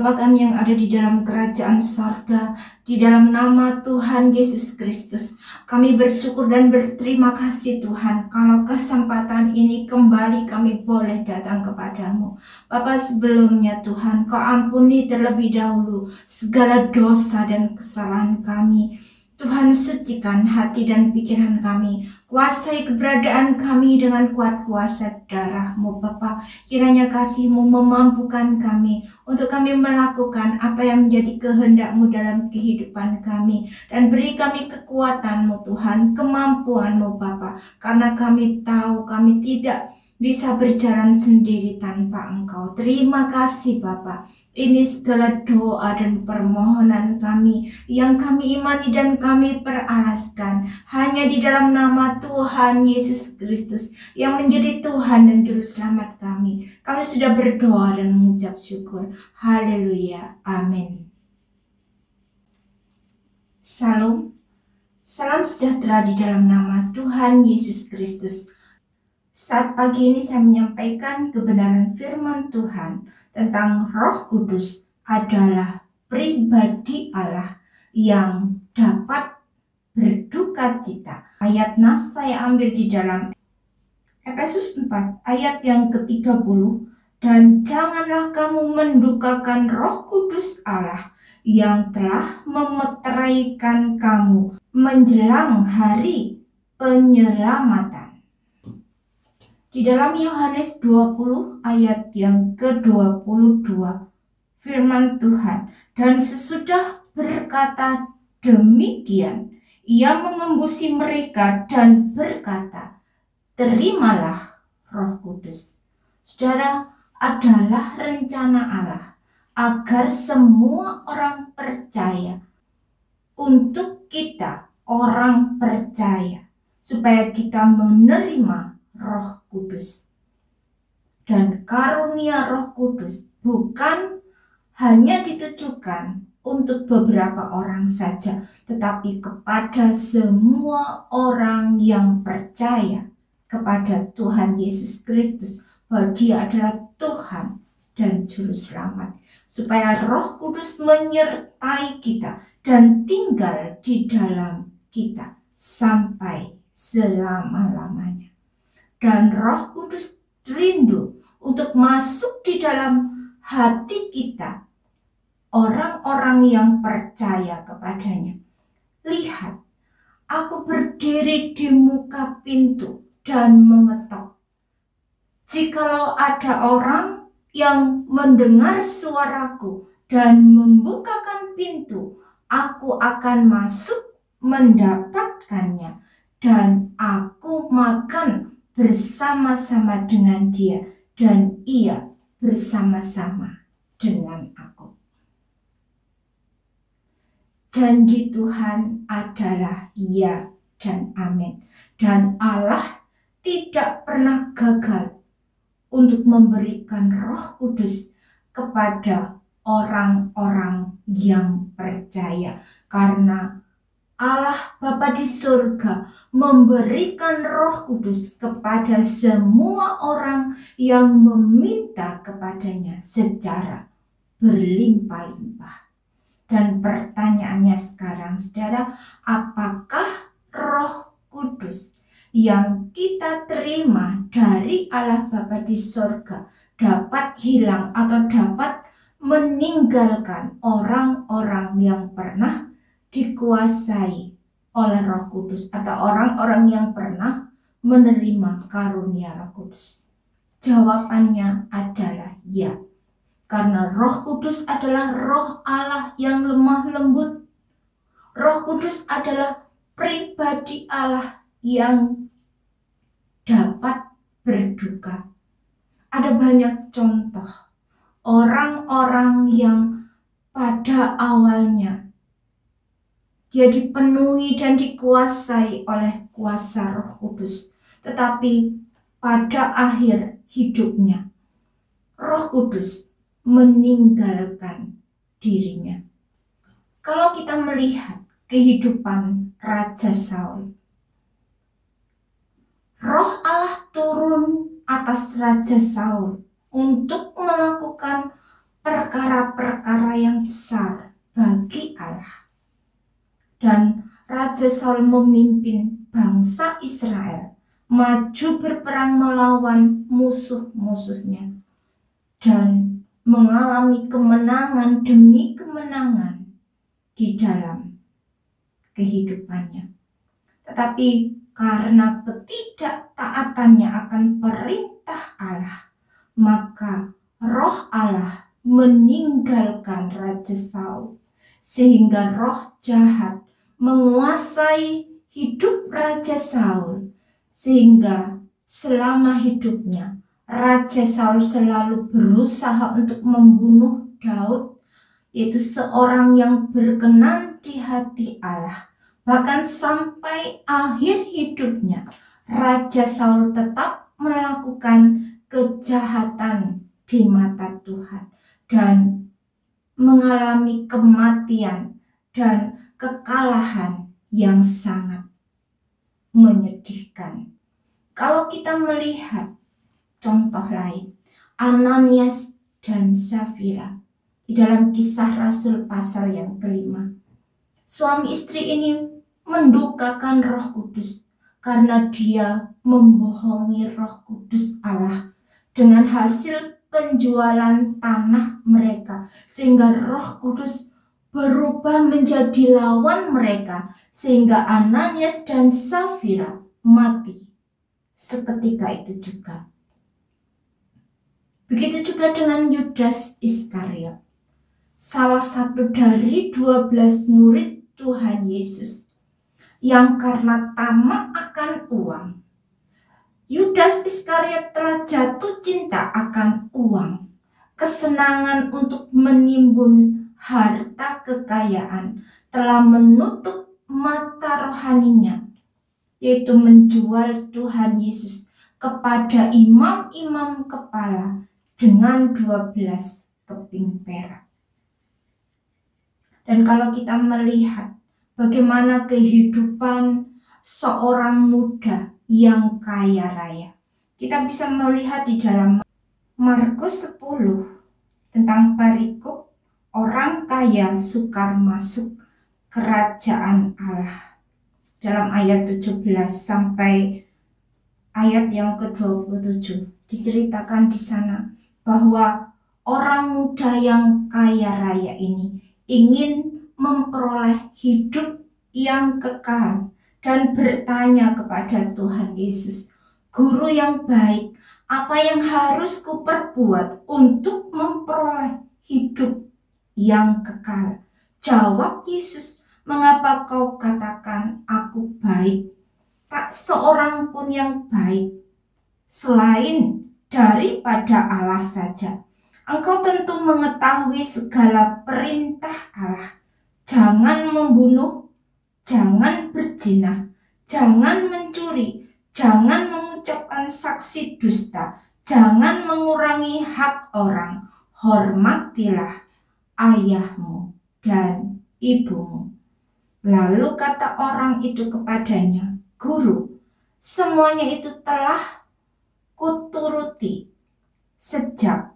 Bapa kami yang ada di dalam kerajaan sorga, di dalam nama Tuhan Yesus Kristus, kami bersyukur dan berterima kasih Tuhan, kalau kesempatan ini kembali kami boleh datang kepadamu. Bapa, sebelumnya Tuhan, Kau ampuni terlebih dahulu segala dosa dan kesalahan kami. Tuhan, sucikan hati dan pikiran kami, kuasai keberadaan kami dengan kuat kuasa darah-Mu Bapa. Kiranya kasih-Mu memampukan kami untuk kami melakukan apa yang menjadi kehendak-Mu dalam kehidupan kami. Dan beri kami kekuatan-Mu Tuhan, kemampuan-Mu Bapa. Karena kami tahu kami tidak bisa berjalan sendiri tanpa Engkau. Terima kasih Bapa. Ini segala doa dan permohonan kami yang kami imani dan kami peralaskan hanya di dalam nama Tuhan Yesus Kristus yang menjadi Tuhan dan Juru Selamat kami. Kami sudah berdoa dan mengucap syukur. Haleluya. Amin. Salam. Salam sejahtera di dalam nama Tuhan Yesus Kristus. Saat pagi ini saya menyampaikan kebenaran firman Tuhan tentang Roh Kudus adalah pribadi Allah yang dapat berduka cita. Ayat nas saya ambil di dalam Efesus 4 ayat yang ke-30. Dan janganlah kamu mendukakan Roh Kudus Allah yang telah memeteraikan kamu menjelang hari penyelamatan. Di dalam Yohanes 20 ayat yang ke-22 firman Tuhan, dan sesudah berkata demikian, ia mengembusi mereka dan berkata, terimalah Roh Kudus. Saudara, adalah rencana Allah agar semua orang percaya, untuk kita orang percaya, supaya kita menerima Roh Kudus. Dan karunia Roh Kudus bukan hanya ditujukan untuk beberapa orang saja, tetapi kepada semua orang yang percaya kepada Tuhan Yesus Kristus, bahwa Dia adalah Tuhan dan Juru Selamat, supaya Roh Kudus menyertai kita dan tinggal di dalam kita sampai selama-lamanya. Dan Roh Kudus rindu untuk masuk di dalam hati kita, orang-orang yang percaya kepadanya. Lihat, aku berdiri di muka pintu dan mengetok. Jikalau ada orang yang mendengar suaraku dan membukakan pintu, aku akan masuk mendapatkannya, dan aku makan bersama-sama dengan dia, dan ia bersama-sama dengan aku. Janji Tuhan adalah ya dan amin. Dan Allah tidak pernah gagal untuk memberikan Roh Kudus kepada orang-orang yang percaya. Karena Allah Bapa di surga memberikan Roh Kudus kepada semua orang yang meminta kepadanya secara berlimpah-limpah. Dan pertanyaannya sekarang, saudara, apakah Roh Kudus yang kita terima dari Allah Bapa di surga dapat hilang atau dapat meninggalkan orang-orang yang pernah dikuasai oleh Roh Kudus, atau orang-orang yang pernah menerima karunia Roh Kudus? Jawabannya adalah ya. Karena Roh Kudus adalah Roh Allah yang lemah lembut. Roh Kudus adalah pribadi Allah yang dapat berduka. Ada banyak contoh orang-orang yang pada awalnya dia dipenuhi dan dikuasai oleh kuasa Roh Kudus, tetapi pada akhir hidupnya Roh Kudus meninggalkan dirinya. Kalau kita melihat kehidupan Raja Saul, Roh Allah turun atas Raja Saul untuk melakukan perkara-perkara yang besar bagi Allah. Dan Raja Saul memimpin bangsa Israel maju berperang melawan musuh-musuhnya dan mengalami kemenangan demi kemenangan di dalam kehidupannya. Tetapi karena ketidaktaatannya akan perintah Allah, maka roh Allah meninggalkan Raja Saul, sehingga roh jahat menguasai hidup Raja Saul, sehingga selama hidupnya Raja Saul selalu berusaha untuk membunuh Daud, yaitu seorang yang berkenan di hati Allah. Bahkan sampai akhir hidupnya Raja Saul tetap melakukan kejahatan di mata Tuhan dan mengalami kematian dan kekalahan yang sangat menyedihkan. Kalau kita melihat contoh lain, Ananias dan Safira di dalam Kisah Rasul pasal yang kelima, suami istri ini mendukakan Roh Kudus karena dia membohongi Roh Kudus Allah dengan hasil penjualan tanah mereka, sehingga Roh Kudus berubah menjadi lawan mereka, sehingga Ananias dan Safira mati seketika itu juga. Begitu juga dengan Yudas Iskariot, salah satu dari 12 murid Tuhan Yesus, yang karena tamak akan uang, Yudas Iskariot telah jatuh cinta akan uang, kesenangan untuk menimbun harta kekayaan telah menutup mata rohaninya, yaitu menjual Tuhan Yesus kepada imam-imam kepala dengan 12 keping perak. Dan kalau kita melihat bagaimana kehidupan seorang muda yang kaya raya, kita bisa melihat di dalam Markus 10 tentang perikop orang kaya sukar masuk kerajaan Allah. Dalam ayat 17 sampai ayat yang ke-27 diceritakan di sana bahwa orang muda yang kaya raya ini ingin memperoleh hidup yang kekal dan bertanya kepada Tuhan Yesus, "Guru yang baik, apa yang harus kuperbuat untuk memperoleh hidup yang kekal?" Jawab Yesus, "Mengapa kau katakan aku baik? Tak seorang pun yang baik selain daripada Allah saja. Engkau tentu mengetahui segala perintah Allah. Jangan membunuh, jangan berzina, jangan mencuri, jangan mengucapkan saksi dusta, jangan mengurangi hak orang, hormatilah ayahmu dan ibumu." Lalu kata orang itu kepadanya, "Guru, semuanya itu telah kuturuti sejak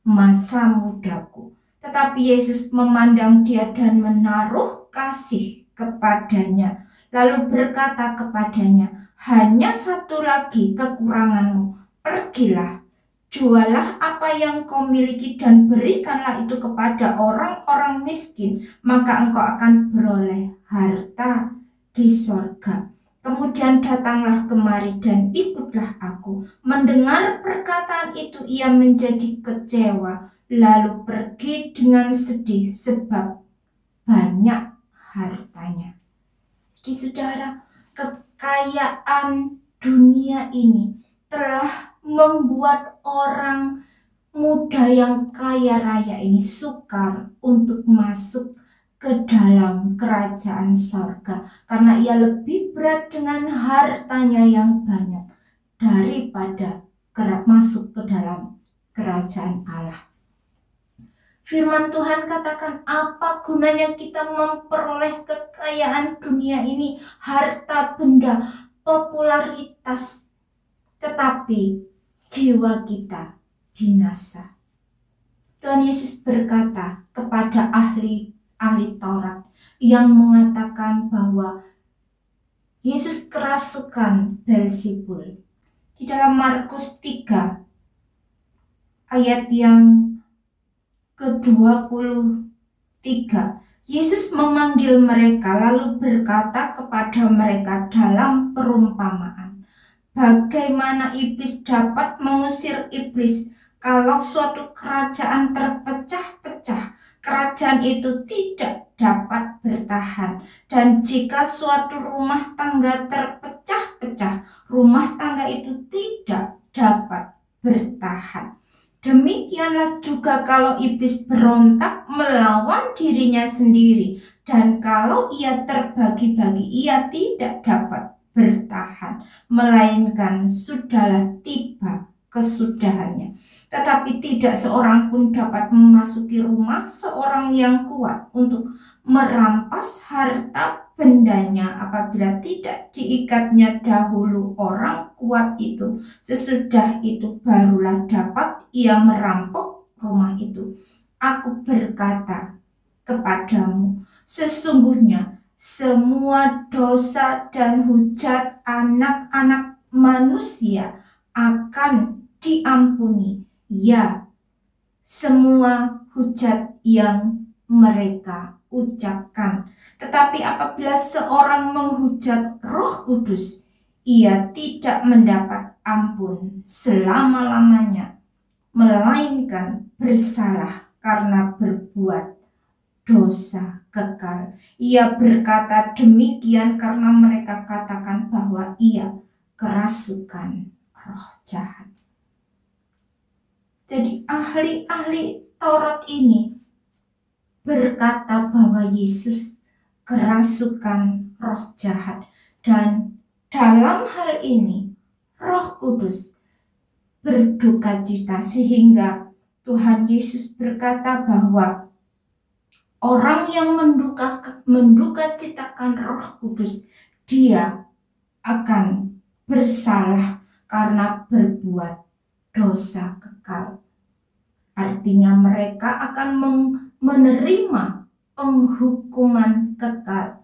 masa mudaku." Tetapi Yesus memandang dia dan menaruh kasih kepadanya, lalu berkata kepadanya, "Hanya satu lagi kekuranganmu. Pergilah, jualah apa yang kau miliki dan berikanlah itu kepada orang-orang miskin, maka engkau akan beroleh harta di sorga. Kemudian datanglah kemari dan ikutlah aku." Mendengar perkataan itu ia menjadi kecewa, lalu pergi dengan sedih sebab banyak hartanya. Saudara, kekayaan dunia ini telah membuat orang muda yang kaya raya ini sukar untuk masuk ke dalam kerajaan sorga, karena ia lebih berat dengan hartanya yang banyak daripada masuk ke dalam kerajaan Allah. Firman Tuhan katakan, apa gunanya kita memperoleh kekayaan dunia ini, harta benda, popularitas, tetapi jiwa kita binasa. Tuhan Yesus berkata kepada ahli Taurat yang mengatakan bahwa Yesus kerasukan Beelzebul. Di dalam Markus 3 ayat yang ke-23, Yesus memanggil mereka lalu berkata kepada mereka dalam perumpamaan, bagaimana iblis dapat mengusir iblis? Kalau suatu kerajaan terpecah-pecah, kerajaan itu tidak dapat bertahan. Dan jika suatu rumah tangga terpecah-pecah, rumah tangga itu tidak dapat bertahan. Demikianlah juga kalau iblis berontak melawan dirinya sendiri, dan kalau ia terbagi-bagi, ia tidak dapat bertahan, melainkan sudahlah tiba kesudahannya. Tetapi tidak seorang pun dapat memasuki rumah seorang yang kuat untuk merampas harta bendanya apabila tidak diikatnya dahulu orang kuat itu. Sesudah itu barulah dapat ia merampok rumah itu. Aku berkata kepadamu, sesungguhnya semua dosa dan hujat anak-anak manusia akan diampuni, ya, semua hujat yang mereka ucapkan. Tetapi apabila seorang menghujat Roh Kudus, ia tidak mendapat ampun selama-lamanya, melainkan bersalah karena berbuat dosa kekal. Ia berkata demikian karena mereka katakan bahwa ia kerasukan roh jahat. Jadi ahli Taurat ini berkata bahwa Yesus kerasukan roh jahat, dan dalam hal ini Roh Kudus berduka cita, sehingga Tuhan Yesus berkata bahwa orang yang menduka citakan Roh Kudus, dia akan bersalah karena berbuat dosa kekal. Artinya mereka akan menerima penghukuman kekal,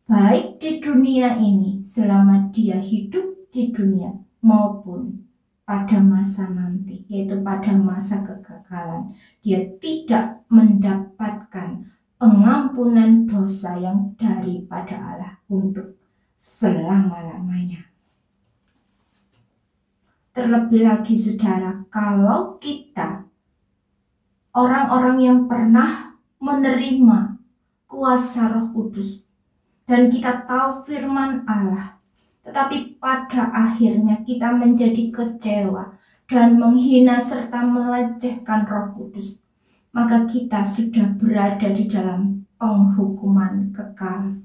baik di dunia ini selama dia hidup di dunia maupun pada masa nanti, yaitu pada masa kekekalan. Dia tidak mendapatkan pengampunan dosa yang daripada Allah untuk selama-lamanya. Terlebih lagi saudara, kalau kita orang-orang yang pernah menerima kuasa Roh Kudus dan kita tahu firman Allah, tetapi pada akhirnya kita menjadi kecewa dan menghina serta melecehkan Roh Kudus, maka kita sudah berada di dalam penghukuman kekal.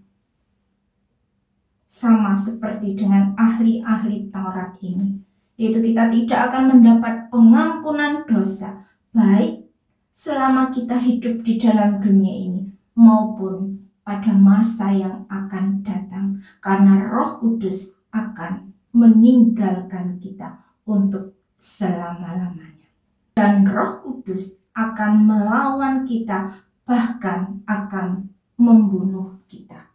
Sama seperti dengan ahli-ahli Taurat ini, yaitu kita tidak akan mendapat pengampunan dosa, baik selama kita hidup di dalam dunia ini maupun pada masa yang akan datang, karena Roh Kudus akan meninggalkan kita untuk selama-lamanya. Dan Roh Kudus akan melawan kita, bahkan akan membunuh kita.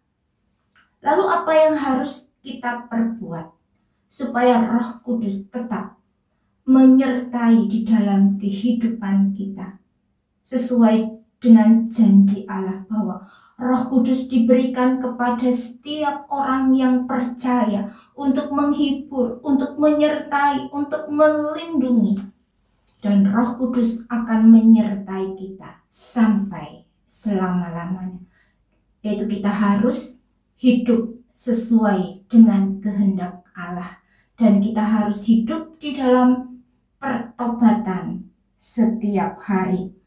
Lalu apa yang harus kita perbuat supaya Roh Kudus tetap menyertai di dalam kehidupan kita, sesuai dengan janji Allah bahwa Roh Kudus diberikan kepada setiap orang yang percaya untuk menghibur, untuk menyertai, untuk melindungi. Dan Roh Kudus akan menyertai kita sampai selama-lamanya. Yaitu kita harus hidup sesuai dengan kehendak Allah, dan kita harus hidup di dalam pertobatan setiap hari.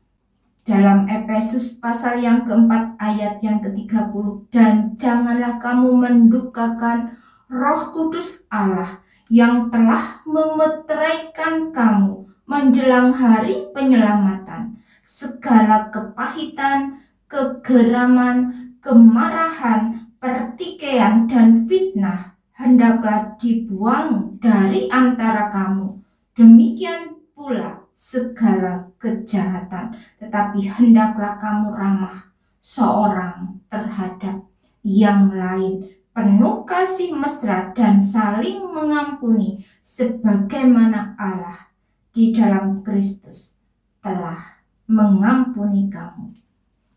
Dalam Efesus pasal yang keempat ayat yang ke-30, dan janganlah kamu mendukakan Roh Kudus Allah yang telah memeteraikan kamu menjelang hari penyelamatan. Segala kepahitan, kegeraman, kemarahan, pertikaian, dan fitnah hendaklah dibuang dari antara kamu. Demikian pula segala kejahatan, tetapi hendaklah kamu ramah seorang terhadap yang lain, penuh kasih mesra dan saling mengampuni, sebagaimana Allah di dalam Kristus telah mengampuni kamu.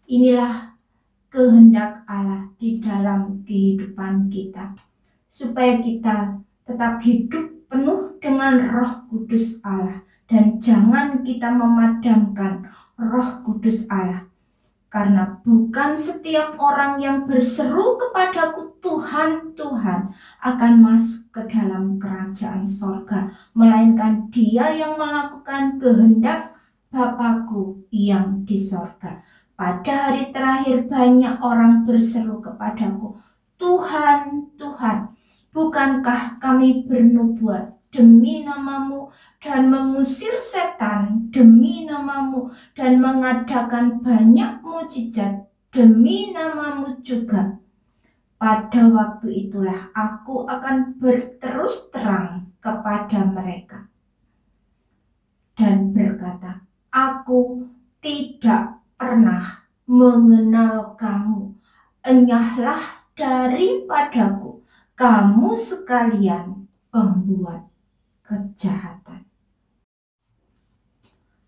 Inilah kehendak Allah di dalam kehidupan kita, supaya kita tetap hidup penuh dengan Roh Kudus Allah, dan jangan kita memadamkan Roh Kudus Allah. Karena bukan setiap orang yang berseru kepadaku Tuhan, Tuhan akan masuk ke dalam kerajaan sorga, melainkan dia yang melakukan kehendak Bapakku yang di sorga. Pada hari terakhir banyak orang berseru kepadaku, Tuhan, Tuhan, bukankah kami bernubuat demi namamu dan mengusir setan demi namamu dan mengadakan banyak mujizat demi namamu juga? Pada waktu itulah aku akan berterus terang kepada mereka dan berkata, aku tidak pernah mengenal kamu. Enyahlah daripadaku, kamu sekalian pembuat kejahatan.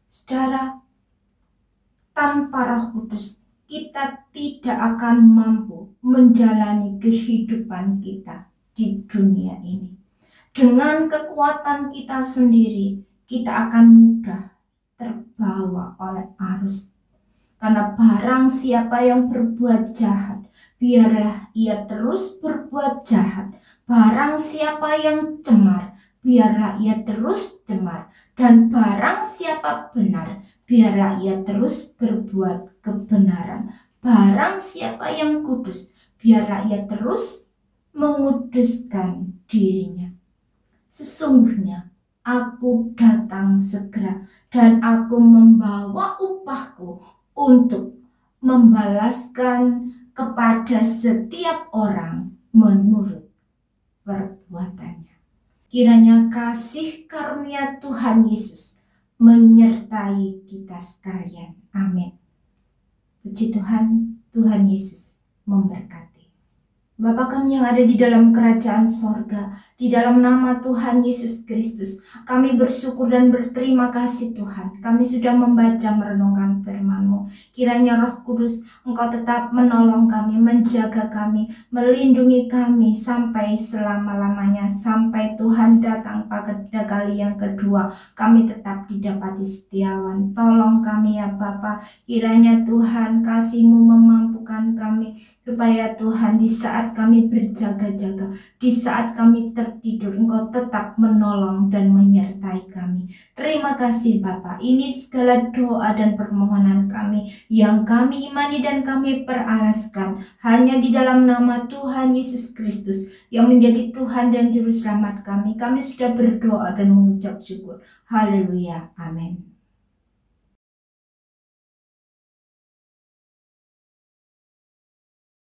Saudara, tanpa Roh Kudus kita tidak akan mampu menjalani kehidupan kita di dunia ini. Dengan kekuatan kita sendiri, kita akan mudah terbawa oleh arus. Karena barang siapa yang berbuat jahat, biarlah ia terus berbuat jahat. Barang siapa yang cemar, biarlah ia terus cemar. Dan barang siapa benar, biarlah ia terus berbuat kebenaran. Barang siapa yang kudus, biarlah ia terus menguduskan dirinya. Sesungguhnya aku datang segera, dan aku membawa upahku untuk membalaskan kepada setiap orang menurut perbuatannya. Kiranya kasih karunia Tuhan Yesus menyertai kita sekalian. Amin. Puji Tuhan, Tuhan Yesus memberkati. Bapa kami yang ada di dalam kerajaan sorga, di dalam nama Tuhan Yesus Kristus, kami bersyukur dan berterima kasih Tuhan. Kami sudah membaca merenungkan firman-Mu. Kiranya Roh Kudus Engkau tetap menolong kami, menjaga kami, melindungi kami sampai selama-lamanya. Sampai Tuhan datang pada kali yang kedua, kami tetap didapati setiawan. Tolong kami ya Bapa, kiranya Tuhan kasih-Mu memampukan kami, supaya Tuhan di saat kami berjaga-jaga, di saat kami tertidur, Engkau tetap menolong dan menyertai kami. Terima kasih Bapa. Ini segala doa dan permohonan kami yang kami imani dan kami peralaskan hanya di dalam nama Tuhan Yesus Kristus yang menjadi Tuhan dan Juru Selamat kami. Kami sudah berdoa dan mengucap syukur. Haleluya. Amin.